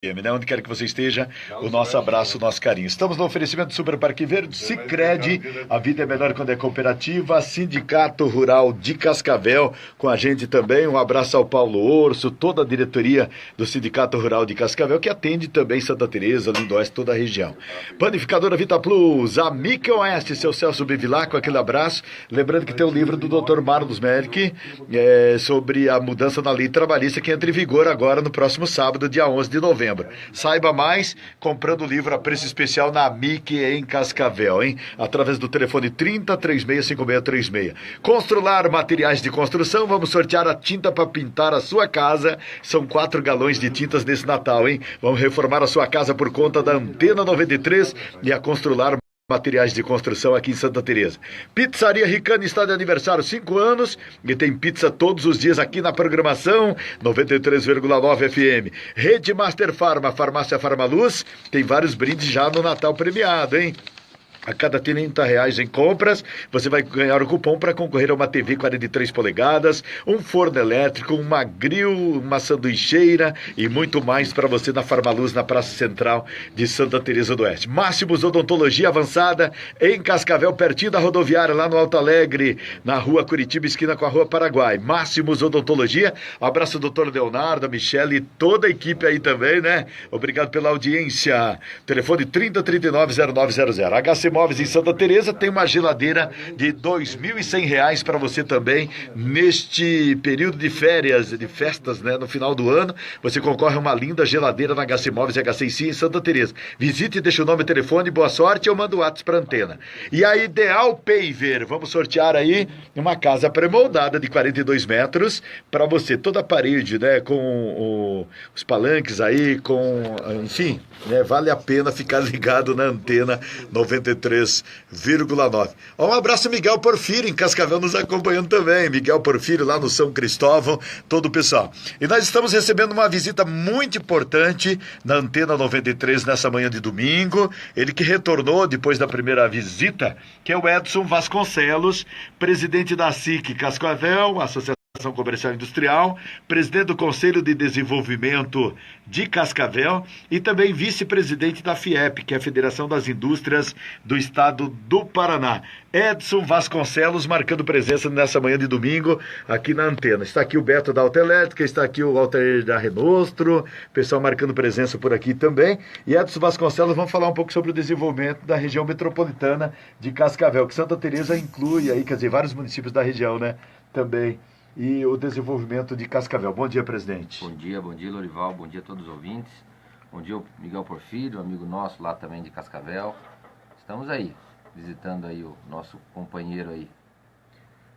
né? Onde quer que você esteja, o nosso abraço, o nosso carinho. Estamos no oferecimento do Super Parque Verde, Sicredi, a vida é melhor quando é cooperativa, Sindicato Rural de Cascavel, com a gente também. Um abraço ao Paulo Orso, toda a diretoria do Sindicato Rural de Cascavel, que atende também Santa Teresa, Lindoeste, toda a região. Panificadora Vita Plus, a Mica Oeste, seu Celso Bevilacqua, aquele abraço. Lembrando que tem o livro do Dr. Marlos Merck sobre a mudança na lei trabalhista que entra em vigor agora no próximo sábado, dia 11 de novembro. Saiba mais comprando o livro a preço especial na Mickey em Cascavel, hein? Através do telefone 30365636. Constrular materiais de construção, vamos sortear a tinta para pintar a sua casa. São 4 galões de tintas nesse Natal, hein? Vamos reformar a sua casa por conta da Antena 93 e a Constrular Materiais de Construção aqui em Santa Teresa. Pizzaria Ricane está de aniversário, 5 anos, e tem pizza todos os dias aqui na programação 93,9 FM. Rede Master Farma, Farmácia Farmaluz, tem vários brindes já no Natal premiado, hein? A cada R$30 em compras, você vai ganhar o cupom para concorrer a uma TV 43 polegadas, um forno elétrico, uma grill, uma sanduicheira e muito mais para você na Farmaluz, na Praça Central de Santa Teresa do Oeste. Máximos Odontologia Avançada em Cascavel, pertinho da rodoviária, lá no Alto Alegre, na Rua Curitiba, esquina com a Rua Paraguai. Máximos Odontologia. Abraço ao doutor Leonardo, a Michele e toda a equipe aí também, né? Obrigado pela audiência. Telefone 3039-0900. HC Móveis em Santa Teresa tem uma geladeira de R$2.100 para você também neste período de férias, de festas, né? No final do ano, você concorre a uma linda geladeira na HC Móveis e HCC em Santa Teresa. Visite, deixa o nome e telefone, boa sorte, eu mando o WhatsApp para antena. E a Ideal Paver, vamos sortear aí uma casa pré-moldada de 42 metros para você, toda a parede, né? Com os palanques aí, enfim, né? Vale a pena ficar ligado na antena 93,9. Um abraço, Miguel Porfírio, em Cascavel, nos acompanhando também. Miguel Porfírio, lá no São Cristóvão, todo o pessoal. E nós estamos recebendo uma visita muito importante na Antena 93 nessa manhã de domingo. Ele que retornou depois da primeira visita, que é o Edson Vasconcelos, presidente da SIC Cascavel, Associação Comercial e Industrial, presidente do Conselho de Desenvolvimento de Cascavel e também vice-presidente da FIEP, que é a Federação das Indústrias do Estado do Paraná. Edson Vasconcelos marcando presença nessa manhã de domingo aqui na antena. Está aqui o Beto da Autoelétrica, está aqui o Walter da Renostro, pessoal marcando presença por aqui também. E Edson Vasconcelos, vamos falar um pouco sobre o desenvolvimento da região metropolitana de Cascavel, que Santa Teresa inclui aí, quer dizer, vários municípios da região, né? Também. E o desenvolvimento de Cascavel. Bom dia, presidente. Bom dia, Lorival, bom dia a todos os ouvintes. Bom dia, Miguel Porfírio, amigo nosso lá também de Cascavel. Estamos aí, visitando aí o nosso companheiro aí.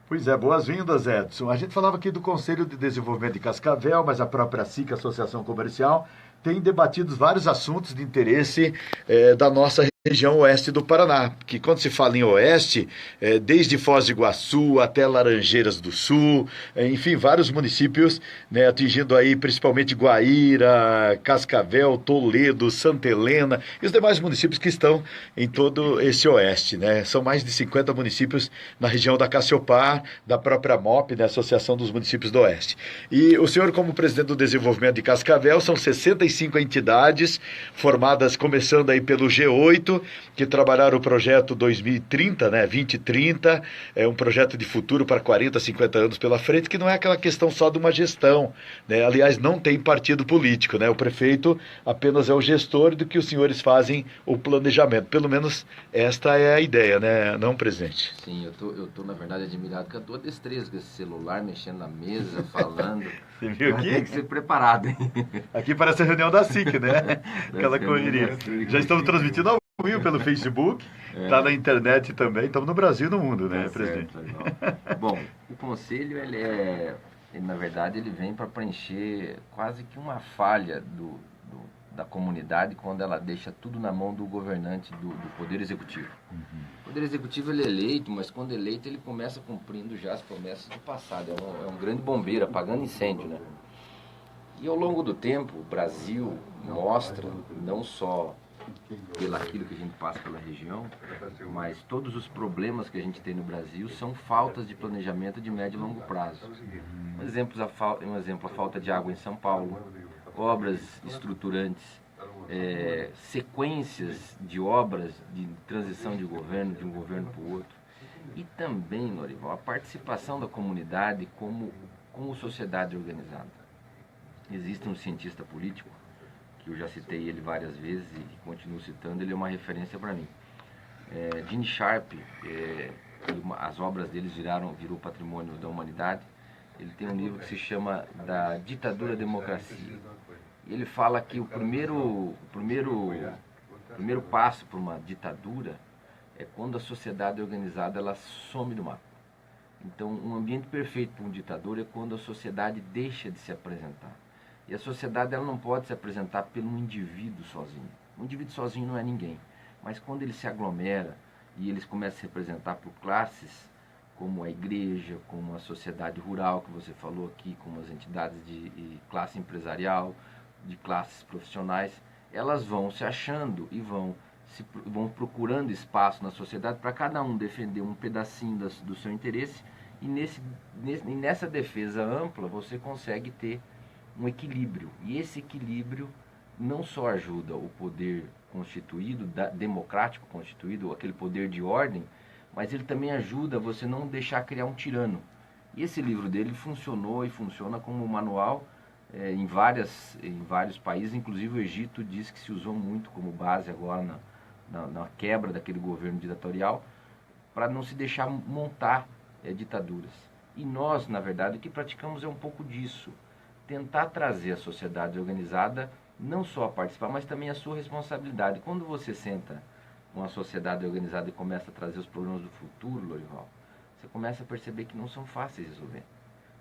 Pois é, boas-vindas, Edson. A gente falava aqui do Conselho de Desenvolvimento de Cascavel, mas a própria SIC, Associação Comercial, tem debatido vários assuntos de interesse da nossa região oeste do Paraná, que quando se fala em oeste, desde Foz do Iguaçu até Laranjeiras do Sul, enfim, vários municípios, né, atingindo aí principalmente Guaíra, Cascavel, Toledo, Santa Helena e os demais municípios que estão em todo esse oeste, né? São mais de 50 municípios na região da Cassiopar, da própria MOP, da Associação dos Municípios do Oeste. E o senhor, como presidente do desenvolvimento de Cascavel, são 65 entidades formadas, começando aí pelo G8, que trabalharam o projeto 2030, né, 2030, é um projeto de futuro para 40, 50 anos pela frente, que não é aquela questão só de uma gestão, né? Aliás, não tem partido político, né? O prefeito apenas é o gestor do que os senhores fazem o planejamento. Pelo menos esta é a ideia, né, não, presidente? Sim, eu tô na verdade admirado com a tua destreza com esse celular, mexendo na mesa, falando. Você viu aqui? Tem que ser preparado, hein? Aqui parece a reunião da SIC, né? Aquela correria. Já estamos transmitindo ao vivo pelo Facebook, está na internet também, estamos no Brasil e no mundo, né, presidente? Bom, o conselho, na verdade, ele vem para preencher quase que uma falha da comunidade quando ela deixa tudo na mão do governante do Poder Executivo. O Poder Executivo ele é eleito, mas quando eleito ele começa cumprindo já as promessas do passado, é um grande bombeiro, apagando incêndio, né? E ao longo do tempo, o Brasil mostra, não só pelo aquilo que a gente passa pela região, mas todos os problemas que a gente tem no Brasil são faltas de planejamento de médio e longo prazo. Um exemplo, a falta de água em São Paulo, obras estruturantes, sequências de obras de transição de governo, de um governo para o outro. E também, Lorival, a participação da comunidade como sociedade organizada. Existe um cientista político, que eu já citei ele várias vezes e continuo citando, ele é uma referência para mim. Gene Sharp, as obras dele virou patrimônio da humanidade. Ele tem um livro que se chama Da Ditadura à Democracia. Ele fala que o primeiro passo para uma ditadura é quando a sociedade organizada ela some do mapa. Então, um ambiente perfeito para um ditador é quando a sociedade deixa de se apresentar. E a sociedade ela não pode se apresentar pelo indivíduo sozinho. O indivíduo sozinho não é ninguém. Mas quando ele se aglomera e eles começam a se representar por classes, como a igreja, como a sociedade rural que você falou aqui, como as entidades de classe empresarial, de classes profissionais, elas vão se achando e vão procurando espaço na sociedade para cada um defender um pedacinho do seu interesse, e nessa defesa ampla você consegue ter um equilíbrio. E esse equilíbrio não só ajuda o poder constituído, democrático constituído, aquele poder de ordem, mas ele também ajuda você não deixar criar um tirano. E esse livro dele funcionou e funciona como manual em vários países, inclusive o Egito diz que se usou muito como base agora na quebra daquele governo ditatorial, para não se deixar montar ditaduras. E nós, na verdade, o que praticamos é um pouco disso, tentar trazer a sociedade organizada não só a participar, mas também a sua responsabilidade. Quando você senta com a sociedade organizada e começa a trazer os problemas do futuro, Lorival, você começa a perceber que não são fáceis de resolver.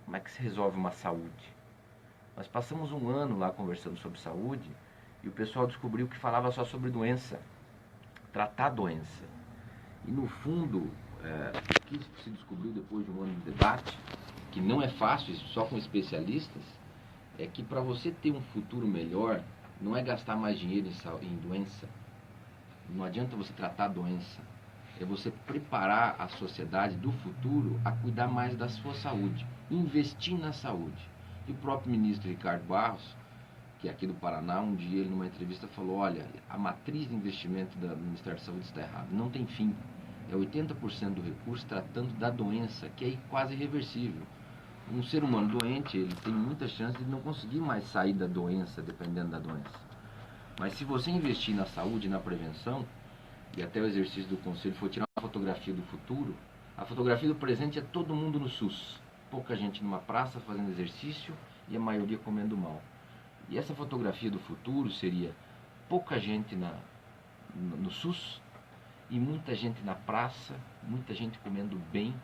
Como é que se resolve uma saúde? Nós passamos um ano lá conversando sobre saúde e o pessoal descobriu que falava só sobre doença, tratar a doença. E no fundo, o que se descobriu depois de um ano de debate, que não é fácil, só com especialistas, é que para você ter um futuro melhor, não é gastar mais dinheiro em doença. Não adianta você tratar a doença. É você preparar a sociedade do futuro a cuidar mais da sua saúde. Investir na saúde. E o próprio ministro Ricardo Barros, que é aqui do Paraná, um dia ele numa entrevista falou, olha, a matriz de investimento do Ministério da Saúde está errada. Não tem fim. É 80% do recurso tratando da doença, que é quase irreversível. Um ser humano doente, ele tem muita chance de não conseguir mais sair da doença, dependendo da doença. Mas se você investir na saúde e na prevenção, e até o exercício do conselho foi tirar uma fotografia do futuro, a fotografia do presente é todo mundo no SUS. Pouca gente numa praça fazendo exercício e a maioria comendo mal. E essa fotografia do futuro seria pouca gente no SUS e muita gente na praça, muita gente comendo bem,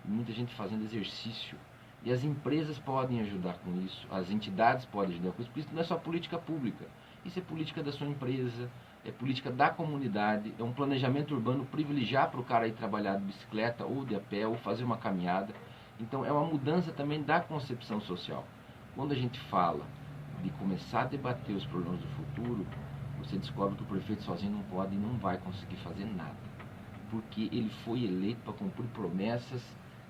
muita gente fazendo exercício. E as empresas podem ajudar com isso, as entidades podem ajudar com isso, porque isso não é só política pública. Isso é política da sua empresa, é política da comunidade, é um planejamento urbano privilegiar para o cara ir trabalhar de bicicleta ou de a pé ou fazer uma caminhada. Então é uma mudança também da concepção social. Quando a gente fala de começar a debater os problemas do futuro, você descobre que o prefeito sozinho não pode e não vai conseguir fazer nada. Porque ele foi eleito para cumprir promessas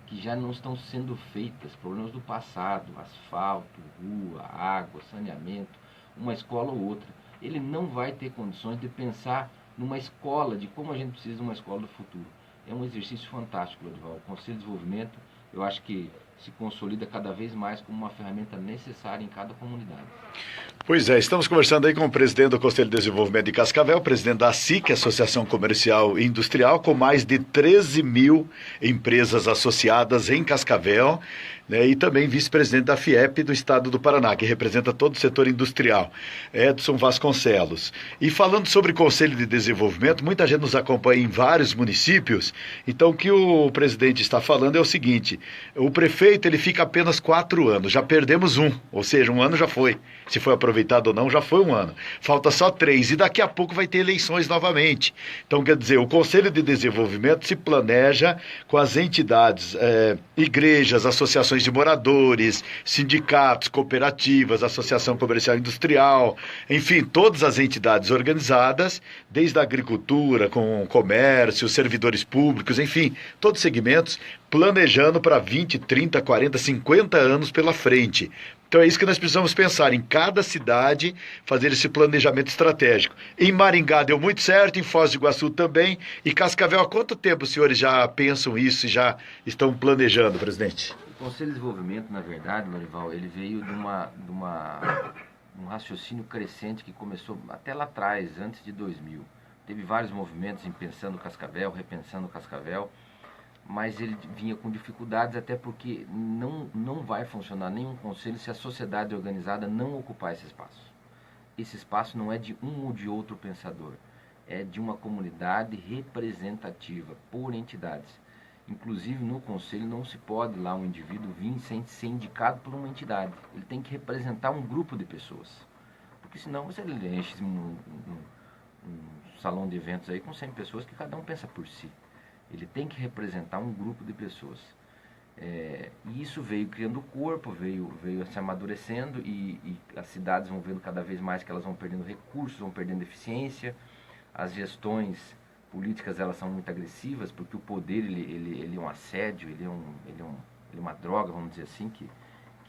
que já não estão sendo feitas, problemas do passado, asfalto, rua, água, saneamento, uma escola ou outra. Ele não vai ter condições de pensar numa escola, de como a gente precisa de uma escola do futuro. É um exercício fantástico, Lorival. O Conselho de Desenvolvimento, eu acho que se consolida cada vez mais como uma ferramenta necessária em cada comunidade. Pois é, estamos conversando aí com o presidente do Conselho de Desenvolvimento de Cascavel, presidente da ASIC, Associação Comercial e Industrial, com mais de 13 mil empresas associadas em Cascavel, né, e também vice-presidente da FIEP do Estado do Paraná, que representa todo o setor industrial, Edson Vasconcelos. E falando sobre Conselho de Desenvolvimento, muita gente nos acompanha em vários municípios, então o que o presidente está falando é o seguinte, o prefeito ele fica apenas 4 anos, já perdemos um, ou seja, um ano já foi. Se foi aproveitado ou não, já foi um ano. Falta só 3 e daqui a pouco vai ter eleições novamente. Então, quer dizer, o Conselho de Desenvolvimento se planeja com as entidades, igrejas, associações de moradores, sindicatos, cooperativas, Associação Comercial e Industrial, enfim, todas as entidades organizadas, desde a agricultura, com o comércio, servidores públicos, enfim, todos os segmentos, planejando para 20, 30, 40, 50 anos pela frente. Então é isso que nós precisamos pensar, em cada cidade fazer esse planejamento estratégico. Em Maringá deu muito certo, em Foz do Iguaçu também, e Cascavel, há quanto tempo os senhores já pensam isso e já estão planejando, presidente? O Conselho de Desenvolvimento, na verdade, Lorival, ele veio de um raciocínio crescente que começou até lá atrás, antes de 2000. Teve vários movimentos em Pensando Cascavel, Repensando Cascavel, mas ele vinha com dificuldades, até porque não vai funcionar nenhum conselho se a sociedade organizada não ocupar esse espaço. Esse espaço não é de um ou de outro pensador, é de uma comunidade representativa por entidades. Inclusive no conselho não se pode lá um indivíduo vir sem ser indicado por uma entidade. Ele tem que representar um grupo de pessoas, porque senão você enche um salão de eventos aí com 100 pessoas que cada um pensa por si. Ele tem que representar um grupo de pessoas. E isso veio criando corpo, veio se amadurecendo e as cidades vão vendo cada vez mais que elas vão perdendo recursos, vão perdendo eficiência. As gestões políticas, elas são muito agressivas, porque o poder ele é um assédio, ele é uma droga, vamos dizer assim, que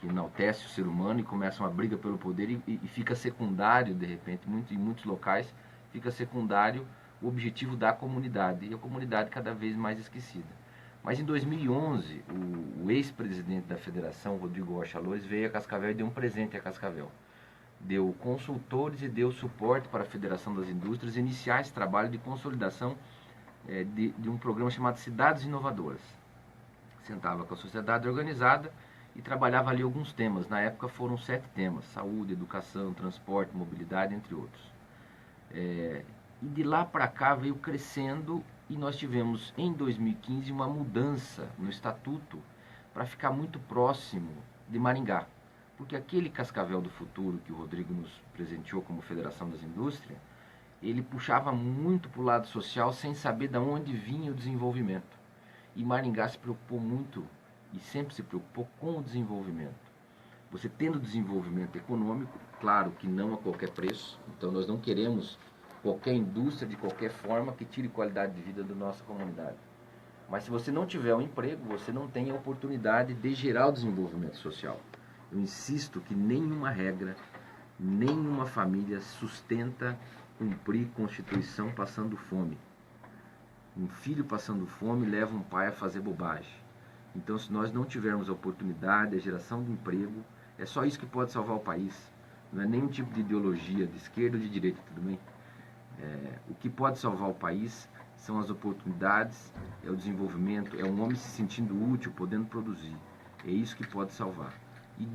enaltece o ser humano, e começa uma briga pelo poder e fica secundário, de repente, em muitos locais, fica secundário o objetivo da comunidade, e a comunidade cada vez mais esquecida. Mas em 2011, o ex-presidente da federação, Rodrigo Rocha Lois, veio a Cascavel e deu um presente a Cascavel. Deu consultores e deu suporte para a Federação das Indústrias iniciar esse trabalho de consolidação de um programa chamado Cidades Inovadoras. Sentava com a sociedade organizada e trabalhava ali alguns temas. Na época foram 7 temas: saúde, educação, transporte, mobilidade, entre outros. E de lá para cá veio crescendo, e nós tivemos em 2015 uma mudança no estatuto para ficar muito próximo de Maringá. Porque aquele Cascavel do futuro que o Rodrigo nos presenteou como Federação das Indústrias, ele puxava muito para o lado social sem saber de onde vinha o desenvolvimento. E Maringá se preocupou muito e sempre se preocupou com o desenvolvimento. Você tendo desenvolvimento econômico, claro que não a qualquer preço, então nós não queremos qualquer indústria de qualquer forma que tire qualidade de vida da nossa comunidade. Mas se você não tiver um emprego, você não tem a oportunidade de gerar o desenvolvimento social. Eu insisto que nenhuma regra, nenhuma família sustenta cumprir Constituição passando fome. Um filho passando fome leva um pai a fazer bobagem. Então, se nós não tivermos a oportunidade, a geração de emprego, é só isso que pode salvar o país. Não é nenhum tipo de ideologia, de esquerda ou de direita, tudo bem? O que pode salvar o país são as oportunidades, é o desenvolvimento, é um homem se sentindo útil, podendo produzir. É isso que pode salvar. E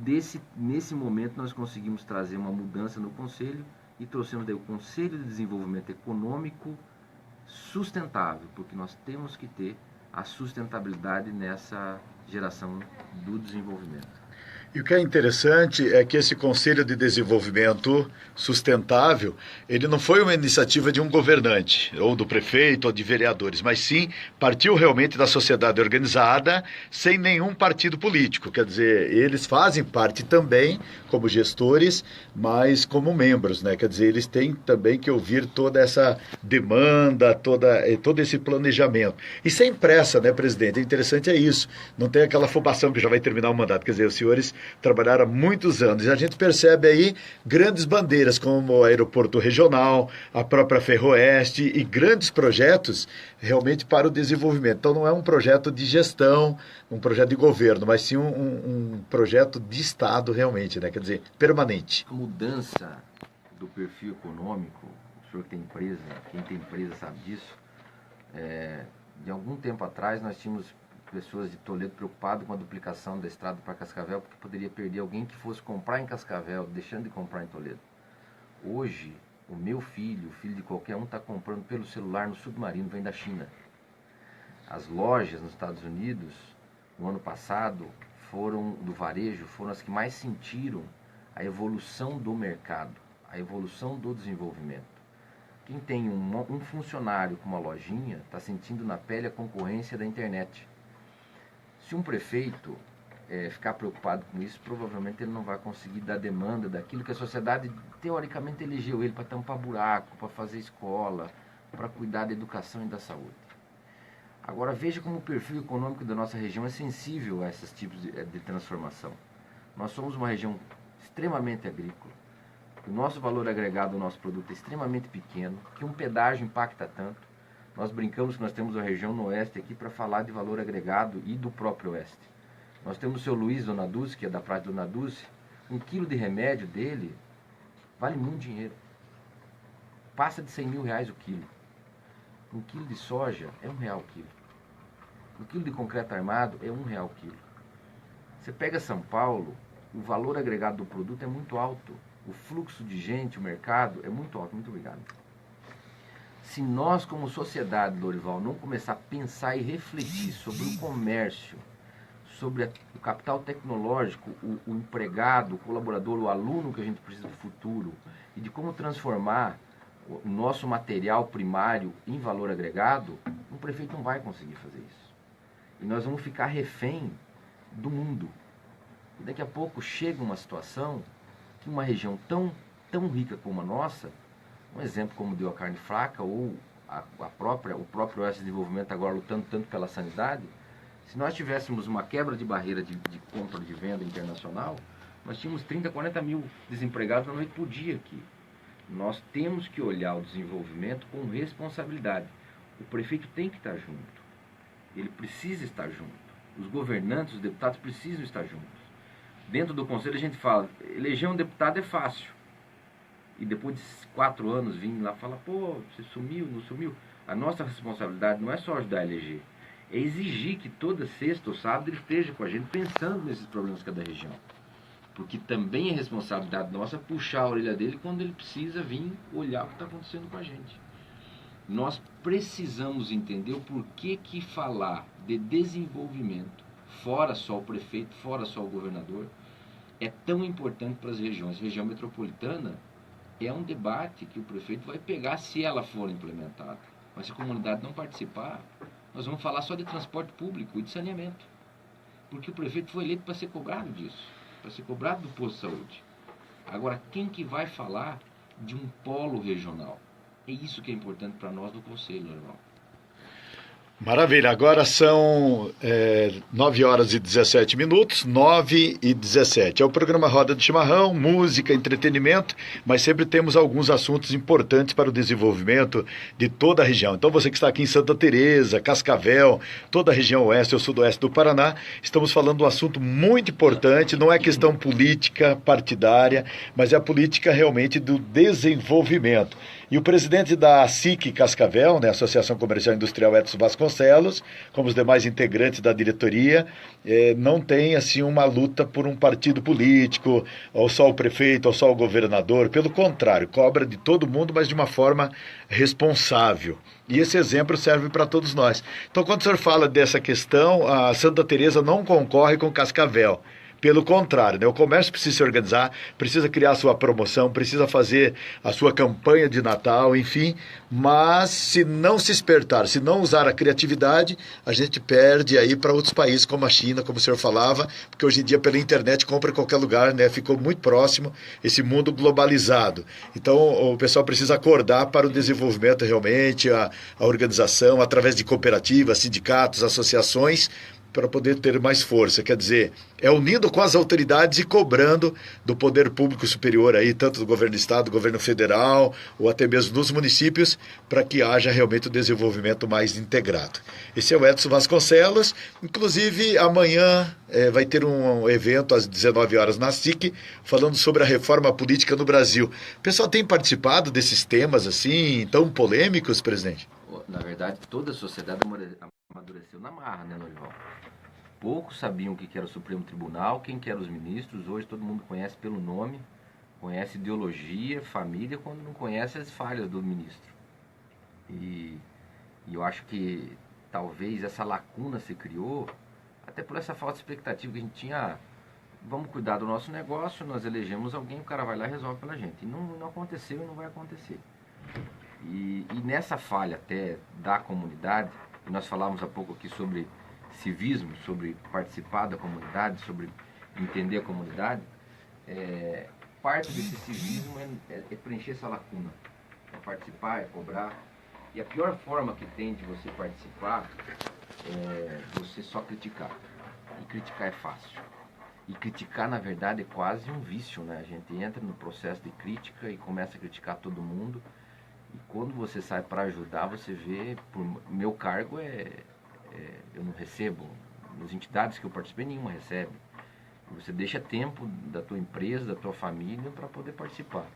nesse momento nós conseguimos trazer uma mudança no Conselho e trouxemos daí o Conselho de Desenvolvimento Econômico Sustentável, porque nós temos que ter a sustentabilidade nessa geração do desenvolvimento. E o que é interessante é que esse Conselho de Desenvolvimento Sustentável, ele não foi uma iniciativa de um governante, ou do prefeito, ou de vereadores, mas sim partiu realmente da sociedade organizada, sem nenhum partido político. Quer dizer, eles fazem parte também como gestores, mas como membros, né? Quer dizer, eles têm também que ouvir toda essa demanda, todo esse planejamento. E sem pressa, né, presidente? O interessante é isso. Não tem aquela afobação que já vai terminar o mandato. Quer dizer, os senhores trabalharam há muitos anos. E a gente percebe aí grandes bandeiras, como o aeroporto regional, a própria Ferroeste e grandes projetos realmente para o desenvolvimento. Então não é um projeto de gestão, um projeto de governo, mas sim um projeto de Estado realmente, né? Quer dizer, permanente. A mudança do perfil econômico, o senhor que tem empresa, quem tem empresa sabe disso, de algum tempo atrás nós tínhamos pessoas de Toledo preocupadas com a duplicação da estrada para Cascavel, porque poderia perder alguém que fosse comprar em Cascavel, deixando de comprar em Toledo. Hoje, o meu filho, o filho de qualquer um, está comprando pelo celular no Submarino, vem da China. As lojas nos Estados Unidos, no ano passado, do varejo, foram as que mais sentiram a evolução do mercado, a evolução do desenvolvimento. Quem tem um funcionário com uma lojinha está sentindo na pele a concorrência da internet. Se um prefeito ficar preocupado com isso, provavelmente ele não vai conseguir dar demanda daquilo que a sociedade teoricamente elegeu ele para tampar buraco, para fazer escola, para cuidar da educação e da saúde. Agora veja como o perfil econômico da nossa região é sensível a esses tipos de transformação. Nós somos uma região extremamente agrícola. O nosso valor agregado do nosso produto é extremamente pequeno, que um pedágio impacta tanto. Nós brincamos que nós temos a região no oeste aqui para falar de valor agregado e do próprio oeste. Nós temos o seu Luiz Dona Dulce, que é da Praia de Dona Dulce, 1 quilo de remédio dele vale muito dinheiro. Passa de 100 mil reais o quilo. 1 quilo de soja é R$1 o quilo. 1 quilo de concreto armado é R$1 o quilo. Você pega São Paulo, o valor agregado do produto é muito alto. O fluxo de gente, o mercado é muito alto. Muito obrigado. Se nós, como sociedade, Lorival, não começar a pensar e refletir sobre o comércio, sobre o capital tecnológico, o empregado, o colaborador, o aluno que a gente precisa do futuro, e de como transformar o nosso material primário em valor agregado, um prefeito não vai conseguir fazer isso. E nós vamos ficar refém do mundo. E daqui a pouco chega uma situação que uma região tão rica como a nossa, um exemplo como deu a carne fraca, ou o próprio Oeste de Desenvolvimento agora lutando tanto pela sanidade, se nós tivéssemos uma quebra de barreira de compra, de venda internacional, nós tínhamos 30, 40 mil desempregados na noite por dia aqui. Nós temos que olhar o desenvolvimento com responsabilidade. O prefeito tem que estar junto. Ele precisa estar junto. Os governantes, os deputados precisam estar juntos. Dentro do conselho a gente fala, eleger um deputado é fácil. E depois de 4 anos vir lá e falar, pô, você sumiu, não sumiu. A nossa responsabilidade não é só ajudar a eleger, é exigir que toda sexta ou sábado ele esteja com a gente pensando nesses problemas que é da região. Porque também é responsabilidade nossa puxar a orelha dele quando ele precisa vir olhar o que está acontecendo com a gente. Nós precisamos entender o porquê que falar de desenvolvimento, fora só o prefeito, fora só o governador, é tão importante para as regiões. A região metropolitana é um debate que o prefeito vai pegar se ela for implementada. Mas se a comunidade não participar, nós vamos falar só de transporte público e de saneamento. Porque o prefeito foi eleito para ser cobrado disso, para ser cobrado do posto de saúde. Agora, quem que vai falar de um polo regional? É isso que é importante para nós do Conselho, irmão. Maravilha, agora são 9 horas e 17 minutos, 9 e 17. É o programa Roda de Chimarrão, música, entretenimento, mas sempre temos alguns assuntos importantes para o desenvolvimento de toda a região. Então você que está aqui em Santa Teresa, Cascavel, toda a região oeste ou sudoeste do Paraná, estamos falando de um assunto muito importante, não é questão política partidária, mas é a política realmente do desenvolvimento. E o presidente da SIC Cascavel, né, Associação Comercial e Industrial Edson Vasconcelos, como os demais integrantes da diretoria, não tem assim uma luta por um partido político, ou só o prefeito, ou só o governador. Pelo contrário, cobra de todo mundo, mas de uma forma responsável. E esse exemplo serve para todos nós. Então, quando o senhor fala dessa questão, a Santa Teresa não concorre com Cascavel. Pelo contrário, né? O comércio precisa se organizar, precisa criar a sua promoção, precisa fazer a sua campanha de Natal, enfim, mas se não se espertar, se não usar a criatividade, a gente perde aí para outros países como a China, como o senhor falava, porque hoje em dia pela internet compra em qualquer lugar, né? Ficou muito próximo esse mundo globalizado. Então o pessoal precisa acordar para o desenvolvimento realmente, a organização, através de cooperativas, sindicatos, associações, para poder ter mais força. Quer dizer, é unindo com as autoridades e cobrando do poder público superior aí, tanto do governo do estado, do governo federal, ou até mesmo dos municípios, para que haja realmente o desenvolvimento mais integrado. Esse é o Edson Vasconcelos. Inclusive, amanhã vai ter um evento às 19 horas na SIC, falando sobre a reforma política no Brasil. O pessoal tem participado desses temas assim, tão polêmicos, presidente? Na verdade, toda a sociedade amadureceu na marra, né, Norival? Poucos sabiam o que era o Supremo Tribunal, quem que eram os ministros. Hoje todo mundo conhece pelo nome, conhece ideologia, família, quando não conhece as falhas do ministro. E eu acho que talvez essa lacuna se criou até por essa falta de expectativa que a gente tinha. Vamos cuidar do nosso negócio, nós elegemos alguém, o cara vai lá e resolve pela gente. E não aconteceu e não vai acontecer. E nessa falha até da comunidade, e nós falávamos há pouco aqui sobre civismo, sobre participar da comunidade, sobre entender a comunidade, parte desse civismo é preencher essa lacuna, é participar, é cobrar. E a pior forma que tem de você participar você só criticar. E criticar é fácil. E criticar, na verdade, é quase um vício, né? A gente entra no processo de crítica e começa a criticar todo mundo. E quando você sai para ajudar, você vê, meu cargo eu não recebo, nas entidades que eu participei, nenhuma recebe. Você deixa tempo da tua empresa, da tua família para poder participar.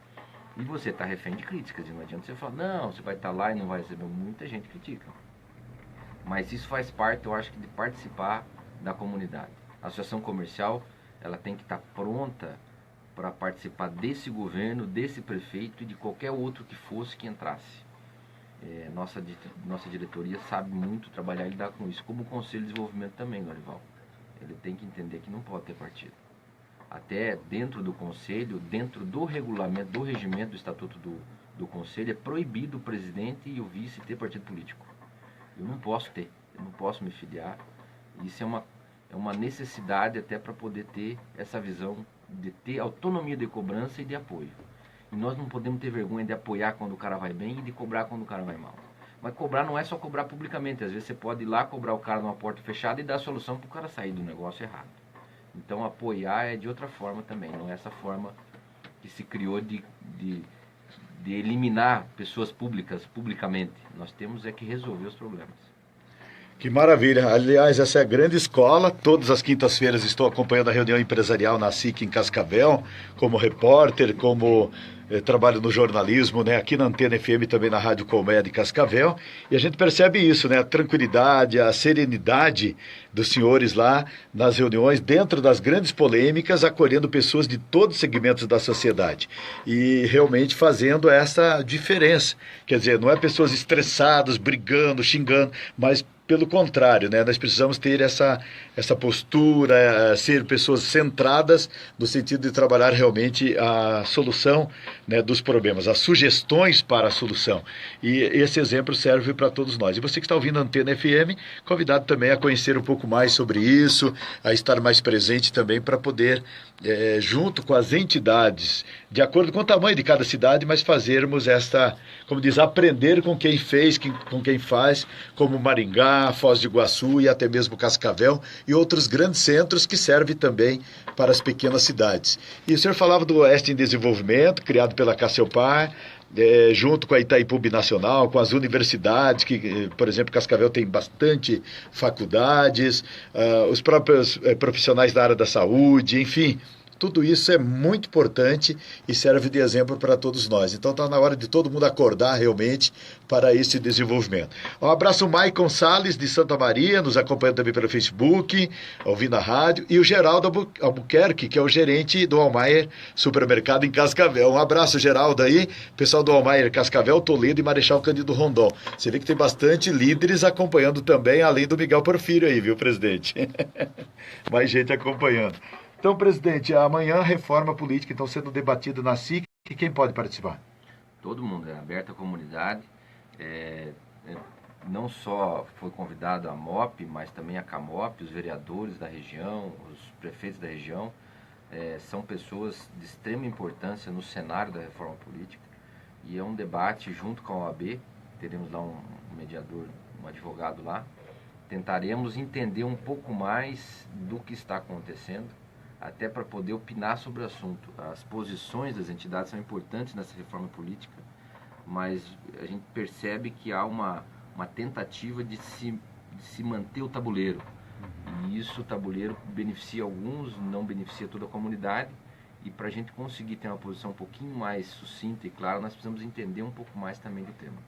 E você está refém de críticas, e não adianta você falar, não, você vai estar lá e não vai receber. Muita gente critica. Mas isso faz parte, eu acho, de participar da comunidade. A associação comercial, ela tem que estar pronta para participar desse governo, desse prefeito e de qualquer outro que fosse que entrasse. Nossa diretoria sabe muito trabalhar e lidar com isso, como o Conselho de Desenvolvimento também, Lorival. Ele tem que entender que não pode ter partido. Até dentro do Conselho, dentro do regulamento, do regimento do Estatuto do Conselho, é proibido o presidente e o vice ter partido político. Eu não posso ter, eu não posso me filiar. Isso é uma necessidade até para poder ter essa visão de ter autonomia de cobrança e de apoio. E nós não podemos ter vergonha de apoiar quando o cara vai bem e de cobrar quando o cara vai mal. Mas cobrar não é só cobrar publicamente. Às vezes você pode ir lá cobrar o cara numa porta fechada e dar a solução para o cara sair do negócio errado. Então apoiar é de outra forma também. Não é essa forma que se criou de eliminar pessoas públicas publicamente. Nós temos que resolver os problemas. Que maravilha. Aliás, essa é a grande escola. Todas as quintas-feiras estou acompanhando a reunião empresarial na SIC em Cascavel, como repórter, como trabalho no jornalismo, né, aqui na Antena FM, também na Rádio Colmeia de Cascavel. E a gente percebe isso, né, a tranquilidade, a serenidade dos senhores lá nas reuniões, dentro das grandes polêmicas, acolhendo pessoas de todos os segmentos da sociedade. E realmente fazendo essa diferença. Quer dizer, não é pessoas estressadas, brigando, xingando, mas pelo contrário, né? Nós precisamos ter essa postura, ser pessoas centradas no sentido de trabalhar realmente a solução, né, dos problemas, as sugestões para a solução. E esse exemplo serve para todos nós. E você que está ouvindo a Antena FM, convidado também a conhecer um pouco mais sobre isso, a estar mais presente também para poder, junto com as entidades, de acordo com o tamanho de cada cidade, mas fazermos como diz, aprender com quem fez, com quem faz, como Maringá, Foz do Iguaçu e até mesmo Cascavel e outros grandes centros que servem também para as pequenas cidades. E o senhor falava do Oeste em Desenvolvimento, criado pela Cassiopar, junto com a Itaipu Nacional, com as universidades, que, por exemplo, Cascavel tem bastante faculdades, os próprios profissionais da área da saúde, enfim. Tudo isso é muito importante e serve de exemplo para todos nós. Então está na hora de todo mundo acordar realmente para esse desenvolvimento. Um abraço, Maicon Salles, de Santa Maria, nos acompanhando também pelo Facebook, ouvindo a rádio, e o Geraldo Albuquerque, que é o gerente do Almayer Supermercado em Cascavel. Um abraço, Geraldo, aí, pessoal do Almayer Cascavel, Toledo e Marechal Cândido Rondon. Você vê que tem bastante líderes acompanhando também, além do Miguel Porfírio aí, viu, presidente? Mais gente acompanhando. Então, presidente, amanhã reforma política então sendo debatida na SIC, e quem pode participar? Todo mundo, é aberta a comunidade. Não só foi convidado a MOP, mas também a CAMOP, os vereadores da região, os prefeitos da região. São pessoas de extrema importância no cenário da reforma política. E é um debate junto com a OAB, teremos lá um mediador, um advogado lá. Tentaremos entender um pouco mais do que está acontecendo, até para poder opinar sobre o assunto. As posições das entidades são importantes nessa reforma política, mas a gente percebe que há uma tentativa de se manter o tabuleiro. E isso, o tabuleiro, beneficia alguns, não beneficia toda a comunidade. E para a gente conseguir ter uma posição um pouquinho mais sucinta e clara, nós precisamos entender um pouco mais também do tema.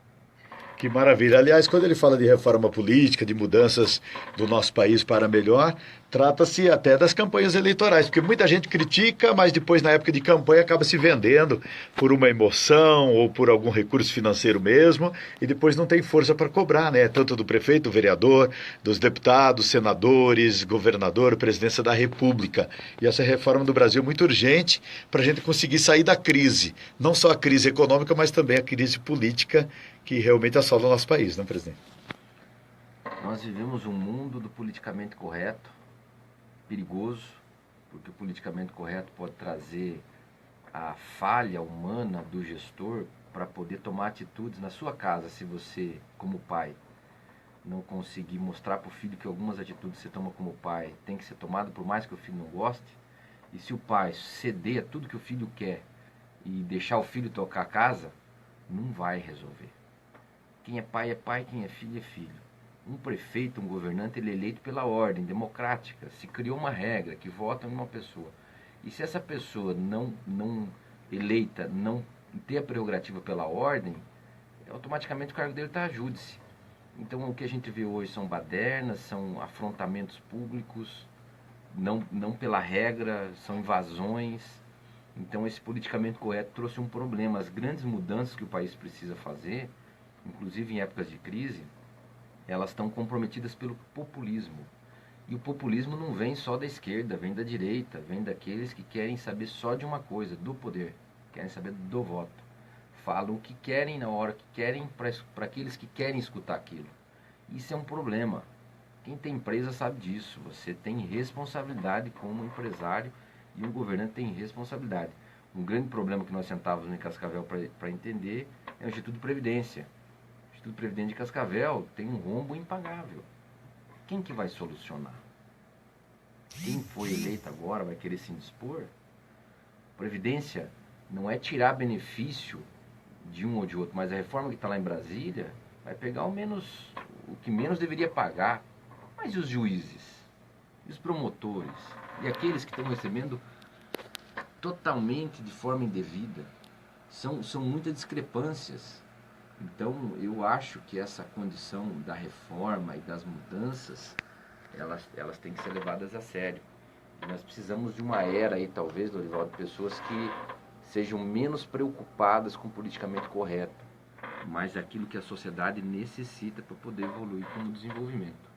Que maravilha. Aliás, quando ele fala de reforma política, de mudanças do nosso país para melhor, trata-se até das campanhas eleitorais, porque muita gente critica, mas depois, na época de campanha, acaba se vendendo por uma emoção ou por algum recurso financeiro mesmo, e depois não tem força para cobrar, né? Tanto do prefeito, do vereador, dos deputados, senadores, governador, presidência da República. E essa reforma do Brasil é muito urgente para a gente conseguir sair da crise, não só a crise econômica, mas também a crise política que realmente assola o nosso país, não, presidente? Nós vivemos um mundo do politicamente correto, perigoso, porque o politicamente correto pode trazer a falha humana do gestor para poder tomar atitudes na sua casa, se você, como pai, não conseguir mostrar para o filho que algumas atitudes que você toma como pai tem que ser tomada, por mais que o filho não goste, e se o pai ceder a tudo que o filho quer e deixar o filho tocar a casa, não vai resolver. Quem é pai, quem é filho. Um prefeito, um governante, ele é eleito pela ordem democrática. Se criou uma regra que vota numa pessoa. E se essa pessoa não eleita, não ter a prerrogativa pela ordem, automaticamente o cargo dele está a júdice. Então o que a gente vê hoje são badernas, são afrontamentos públicos, não pela regra, são invasões. Então esse politicamente correto trouxe um problema. As grandes mudanças que o país precisa fazer, inclusive em épocas de crise, elas estão comprometidas pelo populismo. E o populismo não vem só da esquerda, vem da direita, vem daqueles que querem saber só de uma coisa, do poder, querem saber do voto. Falam o que querem na hora que querem para aqueles que querem escutar aquilo. Isso é um problema. Quem tem empresa sabe disso. Você tem responsabilidade como empresário e o governante tem responsabilidade. Um grande problema que nós sentávamos em Cascavel para entender é o Instituto de Previdência. O Instituto de Previdência de Cascavel tem um rombo impagável. Quem que vai solucionar? Quem foi eleito agora vai querer se indispor? Previdência não é tirar benefício de um ou de outro, mas a reforma que está lá em Brasília vai pegar o que menos deveria pagar. Mas e os juízes? E os promotores? E aqueles que estão recebendo totalmente de forma indevida? São muitas discrepâncias. Então, eu acho que essa condição da reforma e das mudanças, elas têm que ser levadas a sério. E nós precisamos de uma era aí, talvez, Lorival, de pessoas que sejam menos preocupadas com o politicamente correto, mas aquilo que a sociedade necessita para poder evoluir como desenvolvimento.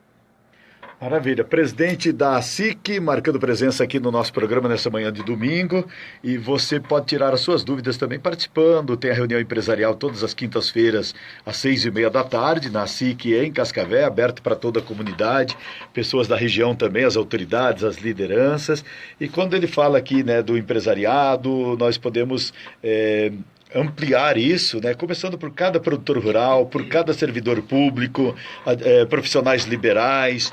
Maravilha. Presidente da SIC, marcando presença aqui no nosso programa nessa manhã de domingo. E você pode tirar as suas dúvidas também participando. Tem a reunião empresarial todas as quintas-feiras, às 6:30 da tarde, na SIC em Cascavel, aberto para toda a comunidade, pessoas da região também, as autoridades, as lideranças. E quando ele fala aqui, né, do empresariado, nós podemos ampliar isso, né? Começando por cada produtor rural, por cada servidor público, profissionais liberais,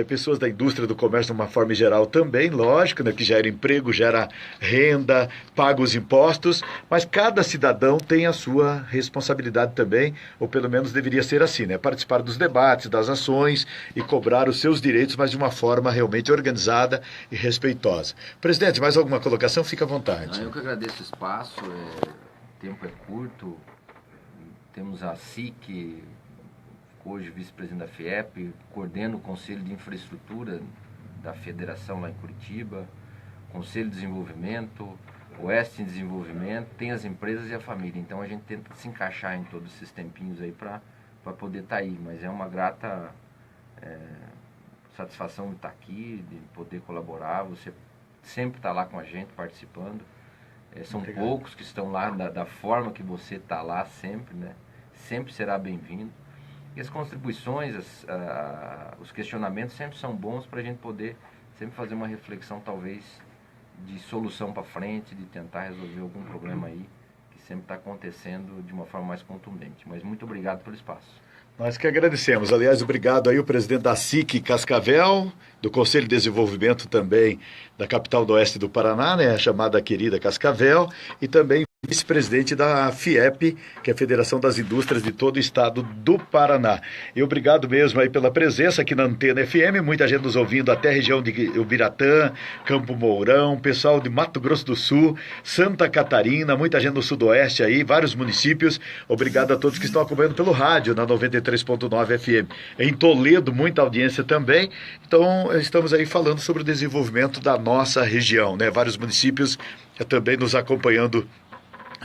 pessoas da indústria do comércio de uma forma geral também, lógico, né? Que gera emprego, gera renda, paga os impostos, mas cada cidadão tem a sua responsabilidade também, ou pelo menos deveria ser assim, né? Participar dos debates, das ações e cobrar os seus direitos, mas de uma forma realmente organizada e respeitosa. Presidente, mais alguma colocação? Fica à vontade. Eu que agradeço o espaço. O tempo é curto, temos a SIC, hoje vice-presidente da FIEP, coordena o Conselho de Infraestrutura da Federação lá em Curitiba, Conselho de Desenvolvimento, Oeste em Desenvolvimento, tem as empresas e a família, então a gente tenta se encaixar em todos esses tempinhos aí para poder estar aí, mas é uma grata satisfação de estar aqui, de poder colaborar, você sempre está lá com a gente, participando. São Obrigado. Poucos que estão lá da forma que você está lá sempre, né? Sempre será bem-vindo. E as contribuições, os questionamentos sempre são bons para a gente poder sempre fazer uma reflexão, talvez, de solução para frente, de tentar resolver algum problema aí que sempre está acontecendo de uma forma mais contundente. Mas muito obrigado pelo espaço. Nós que agradecemos. Aliás, obrigado aí o presidente da SIC Cascavel, do Conselho de Desenvolvimento também da capital do Oeste do Paraná, né, a chamada querida Cascavel, e também vice-presidente da FIEP, que é a Federação das Indústrias de todo o estado do Paraná. E obrigado mesmo aí pela presença aqui na Antena FM, muita gente nos ouvindo até a região de Ubiratã, Campo Mourão, pessoal de Mato Grosso do Sul, Santa Catarina, muita gente no Sudoeste aí, vários municípios. Obrigado a todos que estão acompanhando pelo rádio na 93.9 FM. Em Toledo, muita audiência também. Então, estamos aí falando sobre o desenvolvimento da nossa região, né? Vários municípios também nos acompanhando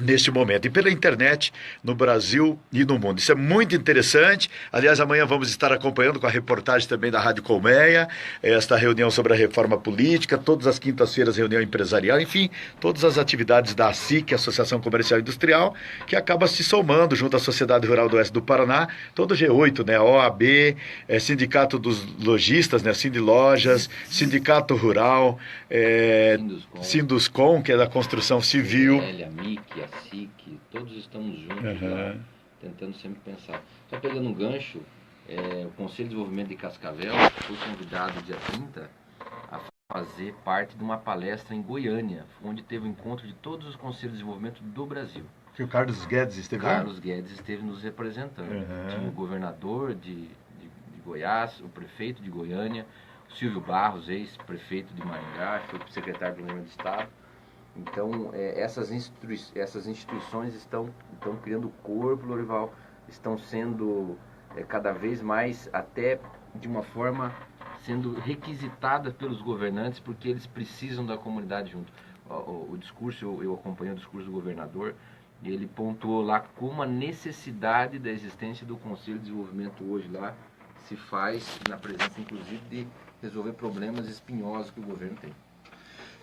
neste momento, e pela internet no Brasil e no mundo. Isso é muito interessante. Aliás, amanhã vamos estar acompanhando com a reportagem também da Rádio Colmeia, esta reunião sobre a reforma política, todas as quintas-feiras reunião empresarial, enfim, todas as atividades da ASIC, Associação Comercial e Industrial, que acaba se somando junto à Sociedade Rural do Oeste do Paraná, todo o G8, né, OAB, Sindicato dos Lojistas, né, Sindilojas, Sindicato Rural, Sinduscom, que é da construção civil, a MIC, SIC, todos estamos juntos lá, tentando sempre pensar. Só pegando um gancho, o Conselho de Desenvolvimento de Cascavel foi convidado dia 30 a fazer parte de uma palestra em Goiânia, onde teve o encontro de todos os Conselhos de Desenvolvimento do Brasil. Que o Carlos Guedes esteve lá? Carlos Guedes esteve nos representando. Tinha o governador de Goiás, o prefeito de Goiânia, o Silvio Barros, ex-prefeito de Maringá, foi secretário do governo do estado. Então, essas instituições estão criando corpo, Lorival, estão sendo cada vez mais, até de uma forma, sendo requisitadas pelos governantes, porque eles precisam da comunidade junto. O discurso, eu acompanhei o discurso do governador, e ele pontuou lá como a necessidade da existência do Conselho de Desenvolvimento hoje lá se faz na presença, inclusive, de resolver problemas espinhosos que o governo tem.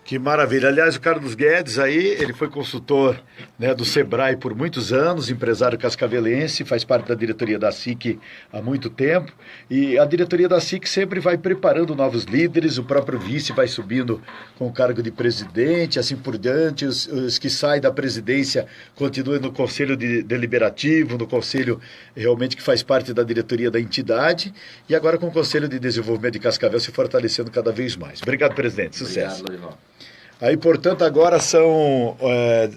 Que maravilha. Aliás, o Carlos Guedes aí, ele foi consultor, né, do Sebrae por muitos anos, empresário cascavelense, faz parte da diretoria da SIC há muito tempo. E a diretoria da SIC sempre vai preparando novos líderes, o próprio vice vai subindo com o cargo de presidente, assim por diante. Os que saem da presidência continuam no conselho deliberativo, no conselho realmente que faz parte da diretoria da entidade. E agora com o Conselho de Desenvolvimento de Cascavel se fortalecendo cada vez mais. Obrigado, presidente. Sucesso. Obrigado, Lorival. Aí, portanto, agora são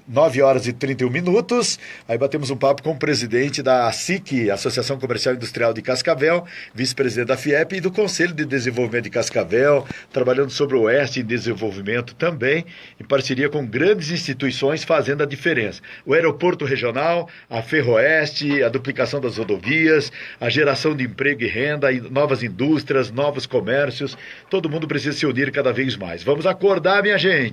9 horas e 31 minutos. Aí batemos um papo com o presidente da ASIC, Associação Comercial e Industrial de Cascavel, vice-presidente da FIEP e do Conselho de Desenvolvimento de Cascavel, trabalhando sobre o Oeste em desenvolvimento também, em parceria com grandes instituições fazendo a diferença. O aeroporto regional, a Ferroeste, a duplicação das rodovias, a geração de emprego e renda, novas indústrias, novos comércios. Todo mundo precisa se unir cada vez mais. Vamos acordar, minha gente!